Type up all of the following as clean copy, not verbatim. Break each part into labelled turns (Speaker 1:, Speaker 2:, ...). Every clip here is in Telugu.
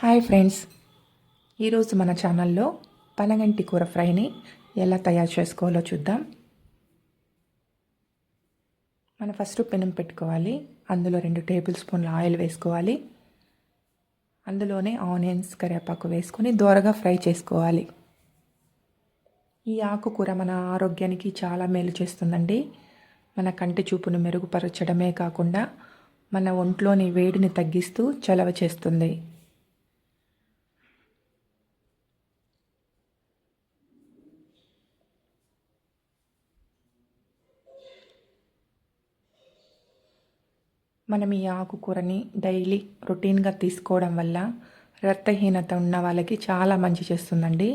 Speaker 1: హాయ్ ఫ్రెండ్స్, ఈరోజు మన ఛానల్లో పనగంటి కూర ఫ్రైని ఎలా తయారు చేసుకోవాలో చూద్దాం. మనం ఫస్ట్ పెనం పెట్టుకోవాలి. అందులో 2 టేబుల్ స్పూన్ల ఆయిల్ వేసుకోవాలి. అందులోనే ఆనియన్స్, కరివేపాకు వేసుకొని దోరగా ఫ్రై చేసుకోవాలి. ఈ ఆకుకూర మన ఆరోగ్యానికి చాలా మేలు చేస్తుందండి. మన కంటి చూపును మెరుగుపరచడమే కాకుండా మన ఒంట్లోని వేడిని తగ్గిస్తూ చలవ చేస్తుంది. మనం ఈ ఆకుకూరని డైలీ రొటీన్గా తీసుకోవడం వల్ల రక్తహీనత ఉన్న వాళ్ళకి చాలా మంచి చేస్తుందండి.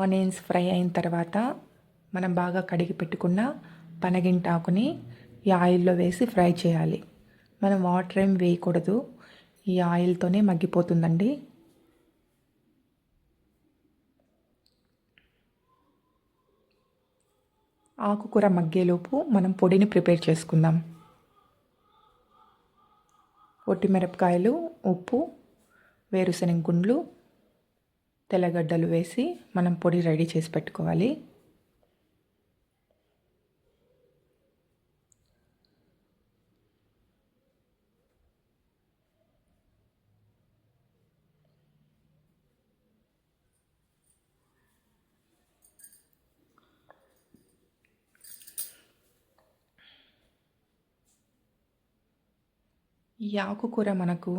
Speaker 1: ఆనియన్స్ ఫ్రై అయిన తర్వాత మనం బాగా కడిగి పెట్టుకున్న పనగింటాకుని ఈ ఆయిల్లో వేసి ఫ్రై చేయాలి. మనం వాటర్ ఏం వేయకూడదు, ఈ ఆయిల్తోనే మగ్గిపోతుందండి. ఆకుకూర మగ్గేలోపు మనం పొడిని ప్రిపేర్ చేసుకుందాం. మిరపకాయలు, ఉప్పు, వేరుశనగ గుండ్లు, తెల్లగడ్డలు వేసి మనం పొడి రెడీ చేసి పెట్టుకోవాలి. ఈ ఆకుకూర మనకు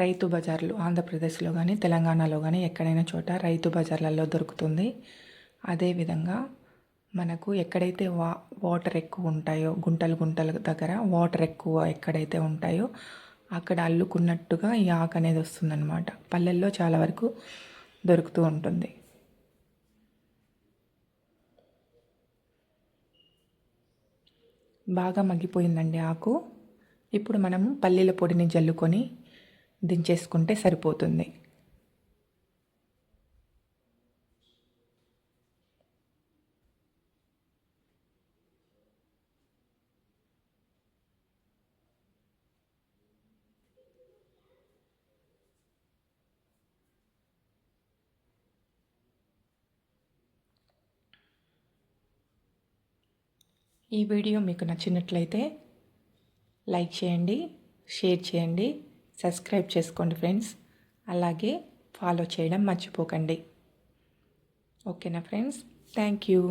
Speaker 1: రైతు బజార్లు ఆంధ్రప్రదేశ్లో కానీ తెలంగాణలో కానీ ఎక్కడైనా చోట రైతు బజార్లలో దొరుకుతుంది. అదేవిధంగా మనకు ఎక్కడైతే వాటర్ ఎక్కువ ఉంటాయో, గుంటల దగ్గర వాటర్ ఎక్కువ ఎక్కడైతే ఉంటాయో అక్కడ అల్లుకున్నట్టుగా ఈ ఆకు అనేది వస్తుందన్నమాట. పల్లెల్లో చాలా వరకు దొరుకుతూ ఉంటుంది. బాగా మగ్గిపోయిందండి ఆకు. ఇప్పుడు మనము పల్లీల పొడిని జల్లుకొని దించేసుకుంటే సరిపోతుంది. ఈ వీడియో మీకు నచ్చినట్లయితే లైక్ చేయండి, షేర్ చేయండి, సబ్స్క్రైబ్ చేసుకోండి ఫ్రెండ్స్. అలాగే ఫాలో చేయడం మర్చిపోకండి. ఓకేనా ఫ్రెండ్స్? Thank you.